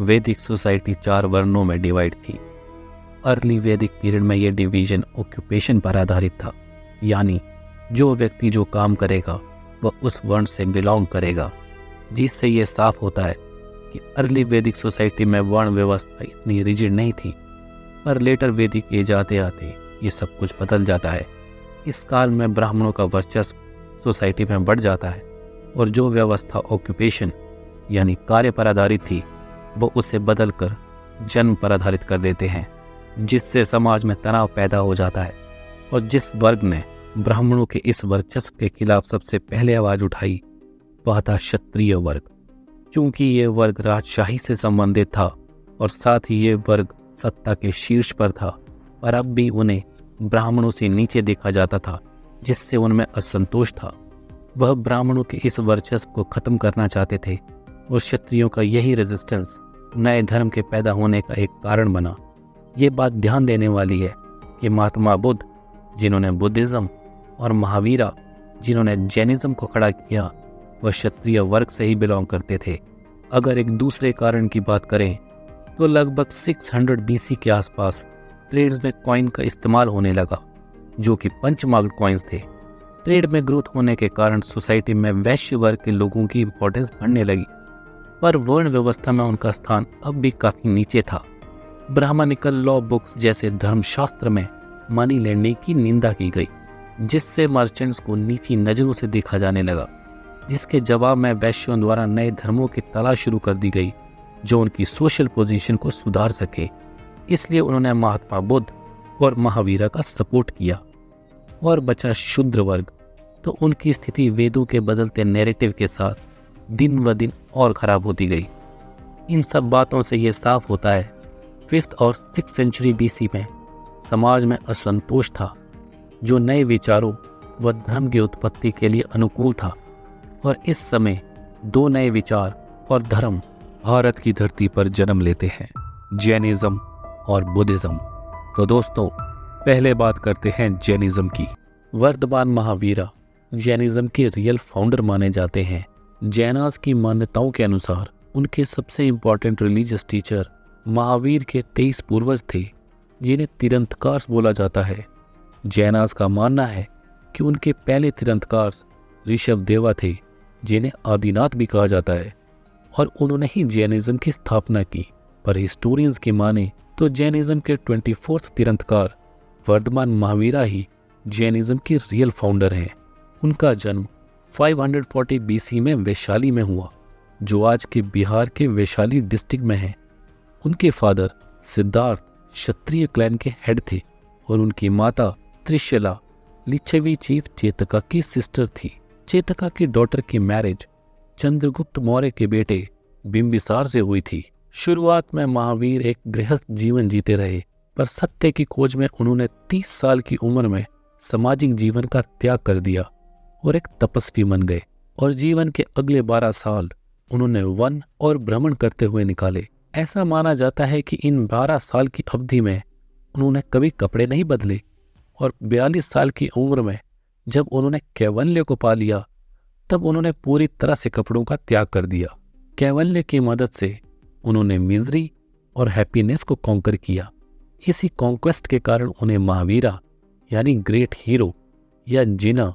वैदिक सोसाइटी 4 वर्णों में डिवाइड थी। अर्ली वैदिक पीरियड में यह डिवीजन ऑक्यूपेशन पर आधारित था, यानी जो व्यक्ति जो काम करेगा वह उस वर्ण से बिलोंग करेगा, जिससे यह साफ होता है कि अर्ली वैदिक सोसाइटी में वर्ण व्यवस्था इतनी रिजिड नहीं थी। पर लेटर वैदिक एज आते आते ये सब कुछ बदल जाता है। इस काल में ब्राह्मणों का वर्चस्व सोसाइटी में बढ़ जाता है और जो व्यवस्था ऑक्यूपेशन यानी कार्य पर आधारित थी वो उसे बदलकर जन्म पर आधारित कर देते हैं, जिससे समाज में तनाव पैदा हो जाता है। और जिस वर्ग ने ब्राह्मणों के इस वर्चस्व के खिलाफ सबसे पहले आवाज उठाई वह था क्षत्रिय वर्ग। क्योंकि ये वर्ग राजशाही से संबंधित था और साथ ही ये वर्ग सत्ता के शीर्ष पर था, पर अब भी उन्हें ब्राह्मणों से नीचे देखा जाता था, जिससे उनमें असंतोष था। वह ब्राह्मणों के इस वर्चस्व को खत्म करना चाहते थे और क्षत्रियों का यही रेजिस्टेंस नए धर्म के पैदा होने का एक कारण बना। ये बात ध्यान देने वाली है कि महात्मा बुद्ध, जिन्होंने बुद्धिज्म, और महावीरा, जिन्होंने जैनिज्म को खड़ा किया, वह क्षत्रिय वर्ग से ही बिलोंग करते थे। अगर एक दूसरे कारण की बात करें तो लगभग 600 BC के आसपास ट्रेड्स में कॉइन का इस्तेमाल होने लगा, जो कि पंचमार्क्ड कॉइन्स थे। ट्रेड में ग्रोथ होने के कारण सोसाइटी में वैश्य वर्ग के लोगों की इंपॉर्टेंस बढ़ने लगी, पर वर्ण व्यवस्था में उनका स्थान अब भी काफी नीचे था। ब्राह्मणिकल लॉ बुक्स जैसे धर्मशास्त्र में मनी लेंडिंग की निंदा की गई, जिससे मर्चेंट्स को नीची नजरों से देखा जाने लगा, जिसके जवाब में वैश्यों द्वारा नए धर्मों की तलाश शुरू कर दी गई जो उनकी सोशल पोजीशन को सुधार सके। इसलिए उन्होंने महात्मा बुद्ध और महावीरा का सपोर्ट किया। और बचा शूद्र वर्ग, तो उनकी स्थिति वेदों के बदलते नैरेटिव के साथ दिन व दिन और खराब होती गई। इन सब बातों से ये साफ होता है 5th और 6th सेंचुरी BC में समाज में असंतोष था, जो नए विचारों व धर्म की उत्पत्ति के लिए अनुकूल था। और इस समय 2 नए विचार और धर्म भारत की धरती पर जन्म लेते हैं, जैनिज्म और बुद्धिज्म। तो दोस्तों, पहले बात करते हैं जैनिज्म की। वर्धमान महावीरा जैनिज्म के रियल फाउंडर माने जाते हैं। जैनास की मान्यताओं के अनुसार उनके सबसे इम्पोर्टेंट रिलीजियस टीचर महावीर के 23 पूर्वज थे, जिन्हें तीर्थंकर बोला जाता है। जैनास का मानना है कि उनके पहले तीर्थंकर ऋषभ देवा थे, जिन्हें आदिनाथ भी कहा जाता है, और उन्होंने ही जैनिज्म की स्थापना की। पर हिस्टोरियंस की माने तो जैनिज्म के 24th तीर्थंकर वर्धमान महावीरा ही जैनिज्म के रियल फाउंडर हैं। उनका जन्म 540 BC में वैशाली में हुआ, जो आज के बिहार के वैशाली डिस्ट्रिक्ट में है। उनके फादर सिद्धार्थ क्षत्रिय क्लैन के हेड थे और उनकी माता त्रिशला लिच्छवी चीफ चेतका की सिस्टर थी। चेतका की डॉटर की मैरिज चंद्रगुप्त मौर्य के बेटे बिंबिसार से हुई थी। शुरुआत में महावीर एक गृहस्थ जीवन जीते रहे, पर सत्य की खोज में उन्होंने 30 साल की उम्र में सामाजिक जीवन का त्याग कर दिया और एक तपस्वी बन गए। और जीवन के अगले 12 साल उन्होंने वन और भ्रमण करते हुए निकाले। ऐसा माना जाता है कि इन 12 साल की अवधि में उन्होंने कभी कपड़े नहीं बदले, और 42 साल की उम्र में जब उन्होंने कैवल्य को पा लिया, तब उन्होंने पूरी तरह से कपड़ों का त्याग कर दिया। कैवल्य की मदद से उन्होंने मिजरी और हैप्पीनेस को कॉन्कर किया। इसी कॉन्क्वेस्ट के कारण उन्हें महावीरा यानी ग्रेट हीरो या जिना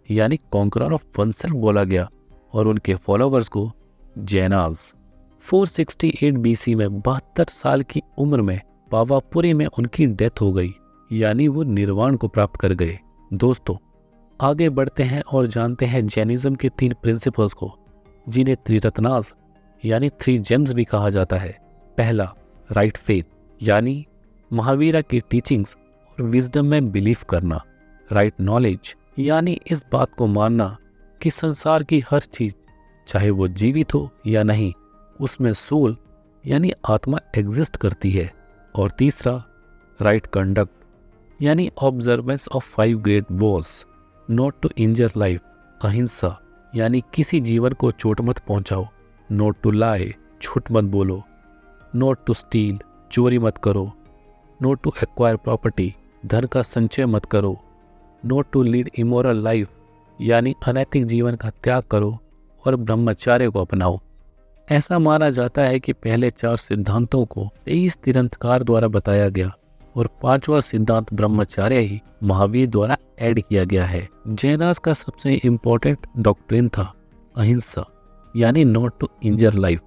यानी कॉन्करर ऑफ वनसेल्फ बोला गया, और उनके फॉलोवर्स को जैनास। 468 BC में 72 साल की उम्र में पावापुरी में उनकी डेथ हो गई, यानी वो निर्वाण को प्राप्त कर गए। दोस्तों, आगे बढ़ते हैं और जानते हैं जैनिज्म के 3 प्रिंसिपल्स को, जिन्हें त्रिरत्नास यानी 3 जेम्स भी कहा जाता है। पहला, राइट फेथ, यानी महावीरा की टीचिंग्स और विजडम में बिलीव करना। राइट नॉलेज, यानी इस बात को मानना कि संसार की हर चीज, चाहे वो जीवित हो या नहीं, उसमें सोल यानी आत्मा एग्जिस्ट करती है। और तीसरा, राइट कंडक्ट, यानी observance of 5 great vows, not to injure life, ahimsa, यानी किसी जीवन को चोट मत पहुंचाओ, नॉट टू लाई, झूठ मत बोलो, नॉट टू स्टील, चोरी मत करो, नॉट टू एक्वायर प्रॉपर्टी, धन का संचय मत करो, not to lead immoral life, यानी अनैतिक जीवन का त्याग करो और ब्रह्मचर्य को अपनाओ। ऐसा माना जाता है कि पहले 4 सिद्धांतों को 23 तीर्थंकर द्वारा बताया गया और 5वां सिद्धांत ब्रह्मचर्य ही महावीर द्वारा ऐड किया गया है। जैनास का सबसे इम्पोर्टेंट डॉक्ट्रिन था अहिंसा, यानी नॉट टू इंजर लाइफ।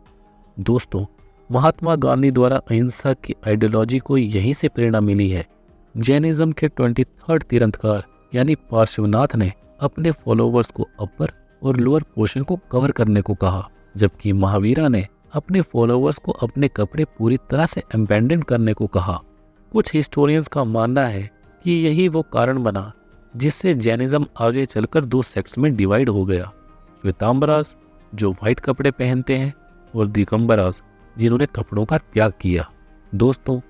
दोस्तों, महात्मा गांधी द्वारा अहिंसा की आइडियोलॉजी को यहीं से प्रेरणा मिली है। जैनिज्म के 23rd तीर्थंकर यानी पार्श्वनाथ ने अपने फॉलोवर्स को अपर और लोअर पोर्शन को कवर करने को कहा, जबकि महावीरा ने अपने फॉलोवर्स को अपने कपड़े पूरी तरह से अबैंडन करने को कहा। कुछ हिस्टोरियंस का मानना है कि यही वो कारण बना जिससे जैनिज्म आगे चलकर 2 सेक्ट्स में डिवाइड हो गया, श्वेतांबरास जो व्हाइट कपड़े पहनते हैं और दिगंबरास जिन्होंने कपड़ों का त्याग किया। दोस्तों,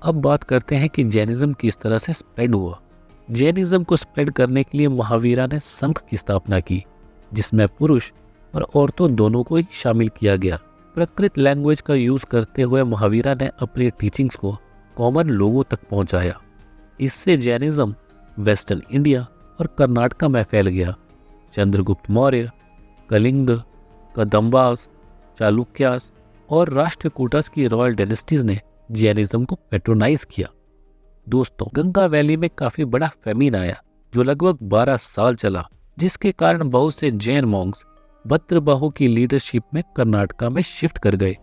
अब बात करते हैं कि जैनिज्म किस तरह से स्प्रेड हुआ। जैनिज्म को स्प्रेड करने के लिए महावीरा ने संघ की स्थापना की, जिसमें पुरुष और औरतों दोनों को ही शामिल किया गया। प्राकृत लैंग्वेज का यूज करते हुए महावीरा ने अपनी टीचिंग्स को कॉमन लोगों तक पहुंचाया। इससे जैनिज्म वेस्टर्न इंडिया और कर्नाटक में फैल गया। चंद्रगुप्त मौर्य, कलिंग, कदम्बास, चालुक्यास और राष्ट्रकूटास की रॉयल डायनेस्टीज ने जैनिज्म को पेट्रोनाइज किया। दोस्तों, गंगा वैली में काफी बड़ा फेमिन आया जो लगभग 12 साल चला, जिसके कारण बहुत से जैन मॉन्क्स भद्रबाहु की लीडरशिप में कर्नाटक में शिफ्ट कर गए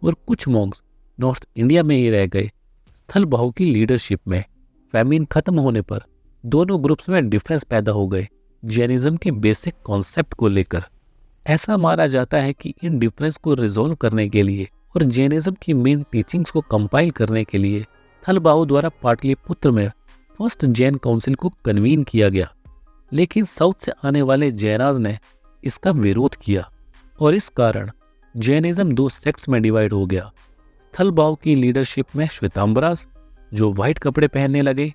और कुछ मॉन्क्स नॉर्थ इंडिया में ही रह गए। स्थलबाहु की लीडरशिप में फेमिन खत्म होने पर दोनों ग्रुप्स में डिफरेंस पैदा हो गए जैनिज्म के बेसिक कॉन्सेप्ट को लेकर। ऐसा माना जाता है कि इन डिफरेंस को रिजोल्व करने के लिए और जैनिज्म की मेन टीचिंग्स को कंपाइल करने के लिए स्थलबाहु द्वारा पाटलिपुत्र में फर्स्ट जैन काउंसिल को कन्वीन किया गया, लेकिन साउथ से आने वाले जैनाज ने इसका विरोध किया और इस कारण जैनिज्म 2 सेक्ट्स में डिवाइड हो गया। स्थलबाहु की लीडरशिप में श्वेतांबरास जो व्हाइट कपड़े पहनने लगे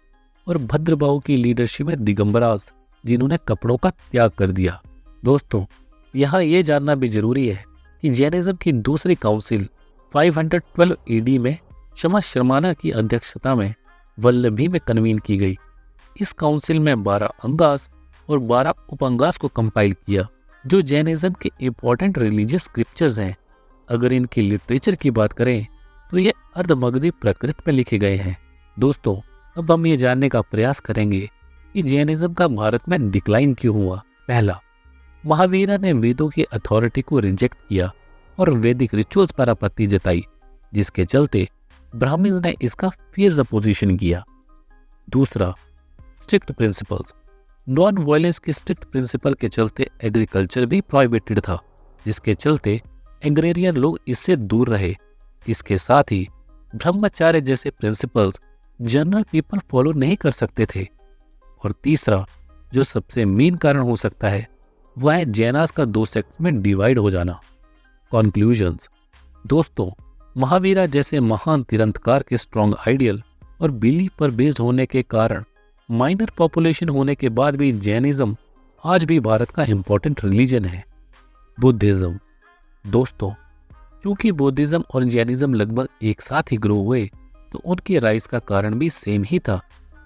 और भद्रबाहु की लीडरशिप में दिगंबरास जिन्होंने कपड़ों का त्याग कर दिया। दोस्तों, यहाँ ये जानना भी जरूरी है कि जैनिज्म की दूसरी काउंसिल 512 AD में शमा शर्माना की अध्यक्षता में वल्लभी में कन्वीन की गई। इस काउंसिल में 12 अंगास और 12 उपअंगास को कंपाइल किया, जो जैनिज्म के इंपॉर्टेंट रिलीजियस स्क्रिप्चर्स हैं। अगर इनकी लिटरेचर की बात करें तो ये अर्धमगधी प्रकृत में लिखे गए हैं। दोस्तों, अब हम ये जानने का प्रयास करेंगे कि जैनिज्म का भारत में डिक्लाइन क्यों हुआ। पहला, महावीरा ने वेदों की अथॉरिटी को रिजेक्ट किया और वैदिक रिचुअल्स पर आपत्ति जताई, जिसके चलते ब्राह्मण्स ने इसका फियर्स अपोजिशन किया। दूसरा, स्ट्रिक्ट प्रिंसिपल्स। नॉन वायलेंस के स्ट्रिक्ट प्रिंसिपल के चलते एग्रीकल्चर भी प्रोहिबिटेड था, जिसके चलते एग्रेरियन लोग इससे दूर रहे। इसके साथ ही ब्रह्मचर्य जैसे प्रिंसिपल्स जनरल पीपल फॉलो नहीं कर सकते थे। और तीसरा, जो सबसे मेन कारण हो सकता है, वह है जैनास का 2 सेक्ट्स में डिवाइड हो जाना। कॉन्क्लूजन्स। दोस्तों, महावीरा जैसे महान तीर्थंकर के स्ट्रॉन्ग आइडियल और बिलीफ पर बेस्ड होने के कारण माइनर पॉपुलेशन होने के बाद भी जैनिज्म आज भी भारत का इंपॉर्टेंट रिलीजन है। बुद्धिज्म। दोस्तों, क्योंकि बुद्धिज्म और जैनिज्म लगभग एक साथ ही ग्रो हुए, तो उनके राइज का कारण भी सेम ही था,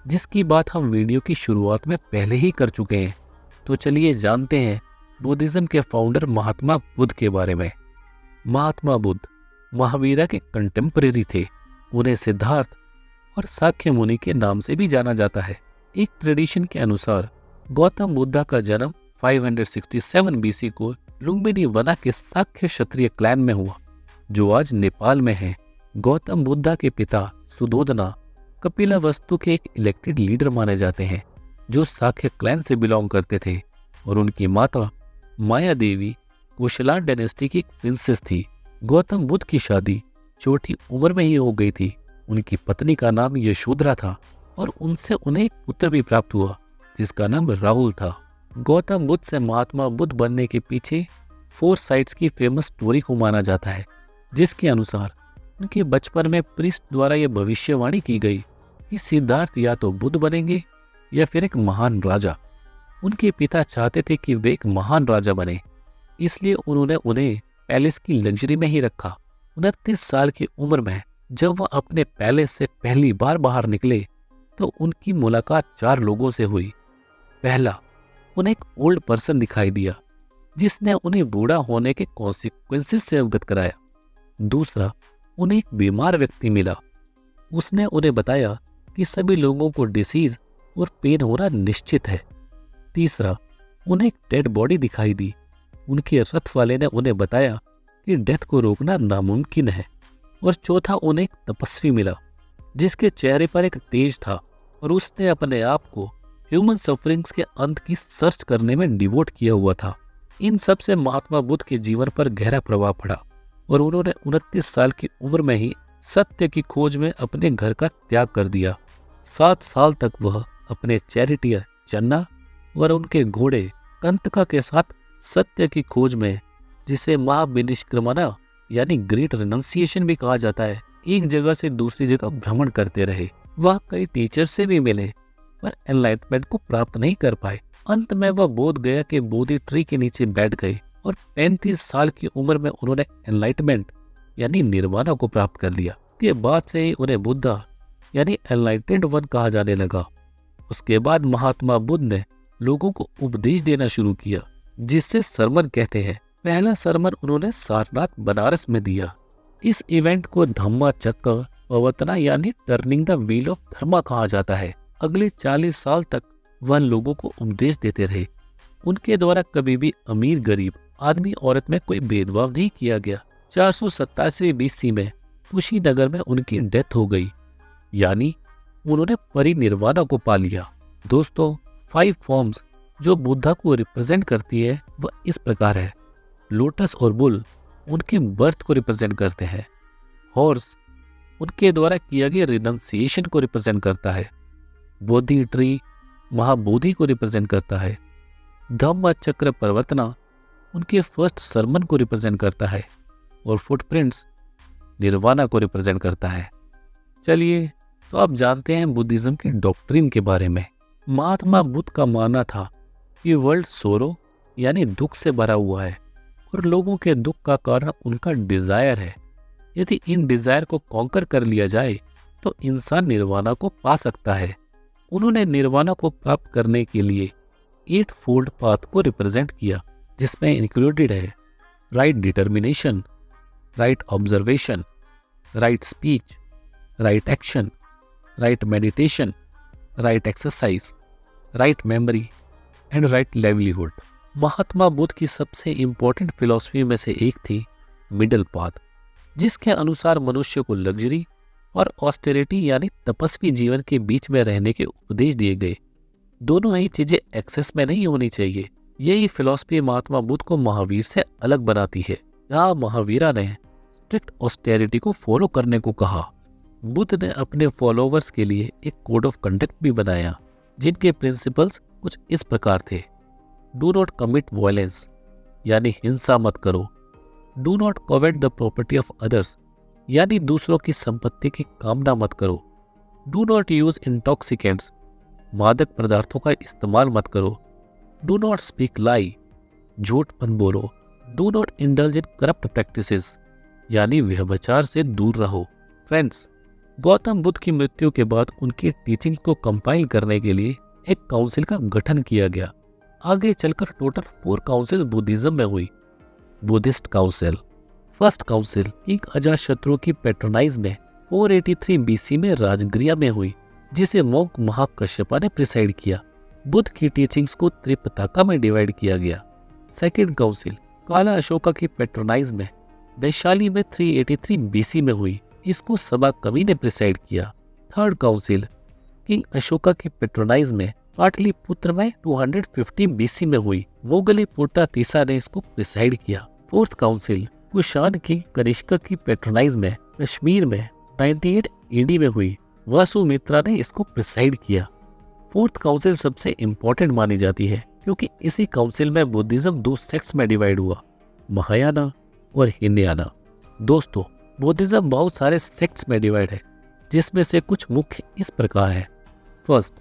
जिसकी बात हम वीडियो की शुरुआत में पहले ही कर चुके हैं। तो चलिए जानते हैं बुद्धिज्म के फाउंडर महात्मा बुद्ध के बारे में। महात्मा बुद्ध महावीरा के कंटेम्परेरी थे। उन्हें सिद्धार्थ और साक्य मुनि के नाम से भी जाना जाता है। एक ट्रेडिशन के अनुसार गौतम बुद्धा का जन्म 567 BC को लुम्बिनी वना के साक्य क्षत्रिय क्लैन में हुआ, जो आज नेपाल में है। गौतम बुद्धा के पिता सुधोधना कपिलवस्तु के एक इलेक्टेड लीडर माने जाते हैं, जो साक्य क्लैन से बिलोंग करते थे, और उनकी माता माया देवी कुशला डायनेस्टी की एक प्रिंसेस थी। गौतम बुद्ध की शादी छोटी उम्र में ही हो गई थी। उनकी पत्नी का नाम यशोधरा था और उनसे उन्हें एक पुत्र भी प्राप्त हुआ, जिसका नाम राहुल था। गौतम बुद्ध से महात्मा बुद्ध बनने के पीछे 4 साइट्स की फेमस स्टोरी को माना जाता है, जिसके अनुसार उनके बचपन में प्रीस्ट द्वारा यह भविष्यवाणी की गई कि सिद्धार्थ या तो बुद्ध बनेंगे या फिर एक महान राजा। उनके पिता चाहते थे कि वे एक महान राजा बने, इसलिए उन्होंने उन्हें पैलेस की लग्जरी में ही रखा। 29 साल की उम्र में जब वह अपने पैलेस से पहली बार बाहर निकले, तो उनकी मुलाकात 4 लोगों से हुई। पहला, उन्हें एक ओल्ड पर्सन दिखाई दिया, जिसने उन्हें बूढ़ा होने के कॉन्सिक्वेंसेस से अवगत कराया। दूसरा, उन्हें एक बीमार व्यक्ति मिला। उसने उन्हें बताया कि सभी लोगों को डिसीज और पेन होना निश्चित है। तीसरा, उन्हें एक डेड बॉडी दिखाई दी। उनके रथ वाले ने उन्हें बताया कि डेथ को रोकना नामुमकिन है। और चौथा, उन्हें एक तपस्वी मिला जिसके चेहरे पर एक तेज था और उसने अपने आप को ह्यूमन सफरिंग्स के अंत की सर्च करने में डिवोट किया हुआ था। इन सब से महात्मा बुद्ध के जीवन पर गहरा प्रभाव पड़ा और उन्होंने 29 साल की उम्र में ही सत्य की खोज में अपने घर का त्याग कर दिया। 7 साल तक वह अपने चैरिटियर चन्ना और उनके घोड़े कंतका के साथ सत्य की खोज में, जिसे महाविनिष्क्रमण यानी ग्रेट रिनंसिएशन भी कहा जाता है, एक जगह से दूसरी जगह भ्रमण करते रहे। वह कई टीचर से भी मिले पर एनलाइटमेंट को प्राप्त नहीं कर पाए। अंत में वह बोध गया के बोधि ट्री के नीचे बैठ गए और 35 साल की उम्र में उन्होंने एनलाइटमेंट यानी निर्वाणा को प्राप्त कर लिया। के बाद से ही उन्हें बुद्धा यानी एनलाइटेंड वन कहा जाने लगा। उसके बाद महात्मा बुद्ध ने लोगों को उपदेश देना शुरू किया, जिससे सरमन कहते हैं। पहला सरमन उन्होंने सारनाथ बनारस में दिया। इस इवेंट को धम्मा चक्र पवतना यानी टर्निंग द व्हील ऑफ धर्मा कहा जाता है। अगले 40 साल तक वह लोगों को उपदेश देते रहे। उनके द्वारा कभी भी अमीर गरीब, आदमी औरत में कोई भेदभाव नहीं किया गया। 487 BC में कुशीनगर में उनकी डेथ हो गई, यानी उन्होंने परिनिर्वाणा को पा लिया। दोस्तों, 5 फॉर्म्स जो बुद्धा को रिप्रेजेंट करती है वह इस प्रकार है। लोटस और बुल उनके बर्थ को रिप्रेजेंट करते हैं। हॉर्स उनके द्वारा किया गया रिनंसिएशन को रिप्रेजेंट करता है। बोधि ट्री महाबोधि को रिप्रेजेंट करता है। धम्म चक्र परिवर्तना उनके फर्स्ट सरमन को रिप्रेजेंट करता है और फुटप्रिंट्स निर्वाणा को रिप्रेजेंट करता है। चलिए, तो आप जानते हैं बुद्धिज्म की डॉक्ट्रिन के बारे में। महात्मा बुद्ध का मानना था कि वर्ल्ड सोरो यानी दुख से भरा हुआ है और लोगों के दुख का कारण उनका डिजायर है। यदि इन डिजायर को कॉन्कर कर लिया जाए तो इंसान निर्वाणा को पा सकता है। उन्होंने निर्वाणा को प्राप्त करने के लिए 8 फोल्ड पाथ को रिप्रेजेंट किया, जिसमें इंक्लूडेड है right determination, right observation, right speech, right action, right meditation, right exercise, right memory and right livelihood. Mahatma Buddha की सबसे इंपॉर्टेंट फिलॉसफी में से एक थी मिडल पाथ, जिसके अनुसार मनुष्य को लग्जरी और ऑस्टेरिटी यानी तपस्वी जीवन के बीच में रहने के उपदेश दिए गए। दोनों ही चीजें एक्सेस में नहीं होनी चाहिए। यही फिलॉसफी महात्मा बुद्ध को महावीर से अलग बनाती है। यहाँ महावीरा ने स्ट्रिक्ट ऑस्टेरिटी को फॉलो करने को कहा। बुद्ध ने अपने फॉलोवर्स के लिए एक कोड ऑफ कंडक्ट भी बनाया, जिनके प्रिंसिपल्स कुछ इस प्रकार थे। डू नॉट कमिट वायलेंस यानी हिंसा मत करो। Do not covet the property of others यानी दूसरों की संपत्ति की कामना मत करो। डू नॉट यूज इंटॉक्सिकेंट्स मादक पदार्थों का इस्तेमाल मत करो। डू नॉट स्पीक लाई झूठ मत बोलो। Do not indulge in corrupt practices यानी व्यभिचार से दूर रहो। फ्रेंड्स, गौतम बुद्ध की मृत्यु के बाद उनकी टीचिंग को कंपाइल करने के लिए एक काउंसिल का गठन किया गया। आगे चलकर टोटल 4 काउंसिल बुद्धिज्म में हुई। Buddhist council, first council king Ajatashatru की पेट्रोनाइज में 483 BC में राजगृह में हुई, जिसे मोंक महाकश्यपा ने प्रिसाइड किया। बुद्ध की टीचिंग्स को त्रिपिटका में डिवाइड किया गया। सेकेंड काउंसिल काला अशोका की पेट्रोनाइज में वैशाली में 383 BC में हुई। इसको सभा कवि ने प्रिसाइड किया। थर्ड काउंसिल किंग अशोका की पेट्रोनाइज में पाटलिपुत्र में 250 BC में हुई। मोगलीपुट्टा तीसरा ने इसको प्रिसाइड किया। Fourth council Kushan king Kanishka की पेट्रोनाइज में कश्मीर में 98 AD में हुई। वासुमित्रा ने इसको प्रिसाइड किया। फोर्थ काउंसिल सबसे इंपॉर्टेंट मानी जाती है क्योंकि इसी काउंसिल में बुद्धिज्म 2 सेक्ट्स में डिवाइड हुआ, महायाना और हीनयाना। दोस्तों, बुद्धिज्म बहुत सारे सेक्ट्स में डिवाइड है, जिसमें से कुछ मुख्य इस प्रकार है। फर्स्ट,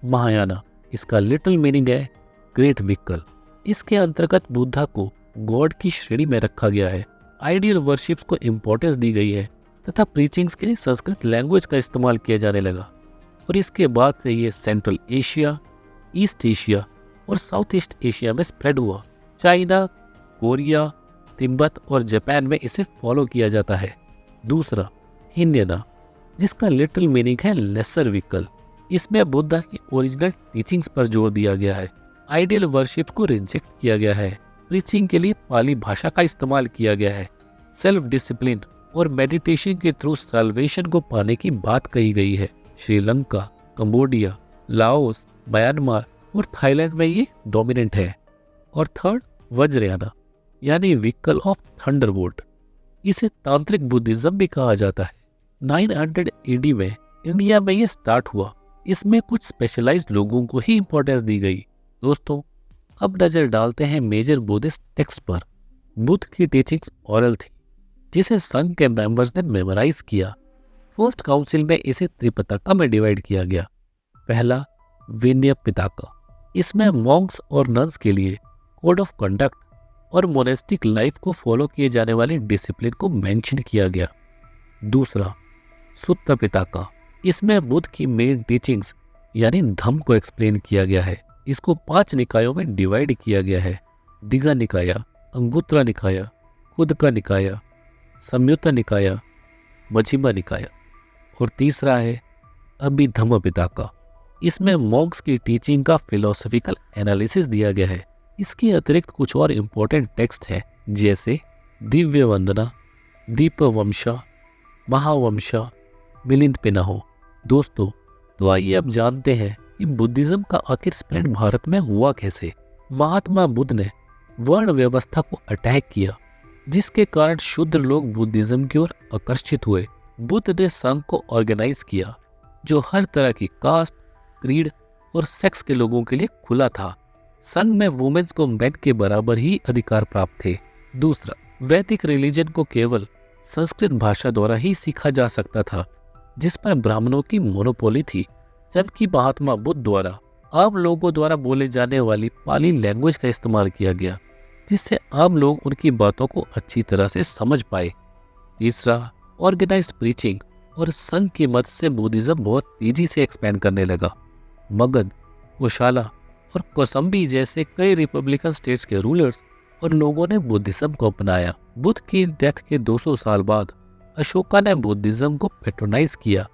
महायाना। इसका लिटिल मीनिंग है ग्रेट व्हीकल। इसके अंतर्गत बुद्धा को गॉड की श्रेणी में रखा गया है। आइडियल वर्शिप्स को इम्पोर्टेंस दी गई है तथा प्रीचिंग्स के लिए संस्कृत लैंग्वेज का इस्तेमाल किया जाने लगा। और इसके बाद से ये सेंट्रल एशिया, ईस्ट एशिया और साउथ ईस्ट एशिया में स्प्रेड हुआ। चाइना, कोरिया, तिब्बत और जापान में इसे फॉलो किया जाता है। दूसरा, हिन्यना, जिसका लिटरल मीनिंग है लेसर व्हीकल। इसमें बुद्धा की ओरिजिनल टीचिंग्स पर जोर दिया गया है। आइडियल वर्शिप को रिजेक्ट किया गया है। प्रीचिंग के लिए पाली भाषा का इस्तेमाल किया गया है। सेल्फ डिसिप्लिन और मेडिटेशन के थ्रू साल्वेशन को पाने की बात कही गई है। श्रीलंका, कंबोडिया, लाओस, म्यांमार और थाईलैंड में ये डोमिनेंट है। और थर्ड, वज्रयाना, यानी व्हीकल ऑफ थंडरबोल्ट। इसे तांत्रिक बुद्धिज्म भी कहा जाता है। 900 AD में इंडिया में ये स्टार्ट हुआ। इसमें कुछ स्पेशलाइज्ड लोगों को ही इंपॉर्टेंस दी गई। दोस्तों, अब नजर डालते हैं मेजर बुद्धिस्ट टेक्स्ट पर। बुद्ध की टीचिंग्स ओरल थी, जिसे संघ के मेंबर्स ने मेमोराइज किया। फर्स्ट काउंसिल में इसे त्रिपिटका में डिवाइड किया गया। पहला, विनय पिटका। इसमें मॉन्क्स और नन्स के लिए कोड ऑफ कंडक्ट और मोनेस्टिक लाइफ को फॉलो किए जाने वाले डिसिप्लिन को मेंशन किया गया। दूसरा, सुत्ता पिटका। इसमें बुद्ध की मेन टीचिंग्स यानी धम्म को एक्सप्लेन किया गया है। इसको 5 निकायों में डिवाइड किया गया है। दीघा निकाया, अंगुत्रा निकाया, खुदका निकाया, संयुत्ता निकाया, मध्यमा निकाया। और तीसरा है अभिधम्म पिटका। इसमें मॉन्क्स की टीचिंग का फिलोसफिकल एनालिसिस दिया गया है। इसके अतिरिक्त कुछ और इम्पोर्टेंट टेक्स्ट हैं, जैसे दिव्य वंदना, दीपवंशा, महावंशा, मिलिंद पिनाहो। दोस्तों, तो आइए अब जानते हैं कि बुद्धिज्म का आखिर स्प्रेड भारत में हुआ कैसे। महात्मा बुद्ध ने वर्ण व्यवस्था को अटैक किया, जिसके कारण शूद्र लोग बुद्धिज्म की ओर आकर्षित हुए। बुद्ध ने संघ को ऑर्गेनाइज किया, जो हर तरह की कास्ट, क्रीड और सेक्स के लोगों के लिए खुला था। संघ में वुमेन्स को मेन के बराबर ही अधिकार प्राप्त थे। दूसरा, वैदिक रिलीजन को केवल संस्कृत भाषा द्वारा ही सीखा जा सकता था, जिस पर ब्राह्मणों की मोनोपोली थी, जबकि महात्मा बुद्ध द्वारा आम लोगों द्वारा बोले जाने वाली पाली लैंग्वेज का इस्तेमाल किया गया, जिससे आम लोग उनकी बातों को अच्छी तरह से समझ पाए। तीसरा, ऑर्गेनाइज्ड प्रीचिंग और संघ की मदद से बुद्धिज्म बहुत तेजी से एक्सपैंड करने लगा। मगध, कोशाला और कौसंबी जैसे कई रिपब्लिकन स्टेट्स के रूलर्स और लोगों ने बुद्धिज्म को अपनाया। बुद्ध की डेथ के 200 साल बाद अशोका ने बुद्धिज्म को पैट्रोनाइज किया।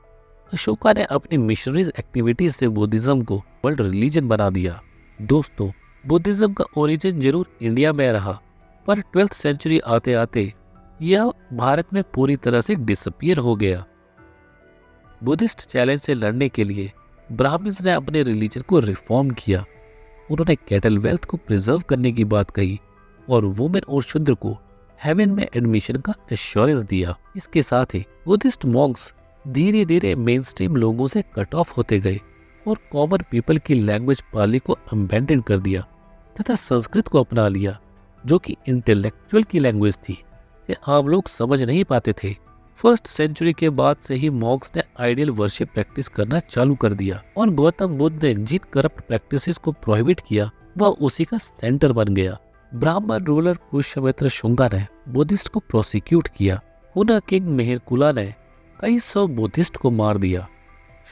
अशोका ने अपनी मिशनरीज एक्टिविटीज से बुद्धिज्म को वर्ल्ड रिलीजन बना दिया। दोस्तों, बुद्धिज्म का ओरिजिन जरूर इंडिया में रहा, पर 12th सेंचुरी आते आते यह भारत में पूरी तरह से डिसअपीयर हो गया। बुद्धिस्ट चैलेंज से लड़ने के लिए ब्राह्मण्स ने अपने रिलीजन को रिफॉर्म किया। उन्होंने कैटल वेल्थ को प्रिजर्व करने की बात कही और वुमेन और शूद्र को हेवन में एडमिशन का एश्योरेंस दिया। इसके साथ ही बुद्धिस्ट मॉन्क्स धीरे धीरे मेन स्ट्रीम लोगों से कट ऑफ होते गए और कॉमन पीपल की लैंग्वेज पाली को अबैंडन कर दिया तथा संस्कृत को अपना लिया, जो कि इंटेलेक्चुअल की लैंग्वेज थी, ये आम लोग समझ नहीं पाते थे। फर्स्ट सेंचुरी के बाद से ही मॉन्क्स ने आइडियल वर्शिप प्रैक्टिस करना चालू कर दिया और गौतम बुद्ध ने जिन करप्ट प्रैक्टिसेस को प्रोहिबिट किया वह उसी का सेंटर बन गया। ब्राह्मण रूलर पुष्यमित्र शुंगा ने बुद्धिस्ट को प्रोसिक्यूट किया। हुना किंग मेहरकुला ने कई 100 बुद्धिस्ट को मार दिया।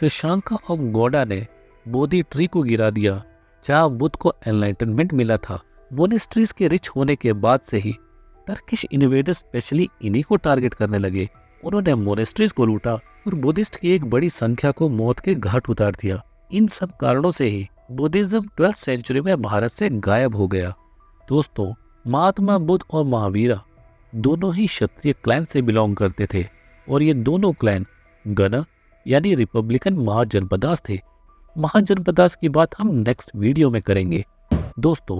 शशांका ऑफ गोडा ने बोधि ट्री को गिरा दिया, जहां बुद्ध को एनलाइटनमेंट मिला था। मोनेस्ट्रीज के रिच होने के बाद से ही टर्किश इन्वेडर्स स्पेशली इन्हीं को टारगेट करने लगे। उन्होंने मोनेस्ट्रीज को लूटा और बुद्धिस्ट की एक बड़ी संख्या को मौत के घाट उतार दिया। इन सब कारणों से ही बुद्धिज्म 12th सेंचुरी में भारत से गायब हो गया। दोस्तों, महात्मा बुद्ध और महावीरा दोनों ही क्षत्रिय क्लैन से बिलोंग करते थे और ये दोनों क्लैन गण यानी रिपब्लिकन महाजनपदास थे। महाजनपदास की बात हम नेक्स्ट वीडियो में करेंगे। दोस्तों,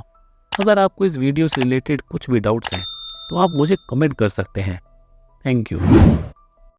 अगर आपको इस वीडियो से रिलेटेड कुछ भी डाउट्स हैं तो आप मुझे कमेंट कर सकते हैं। Thank you.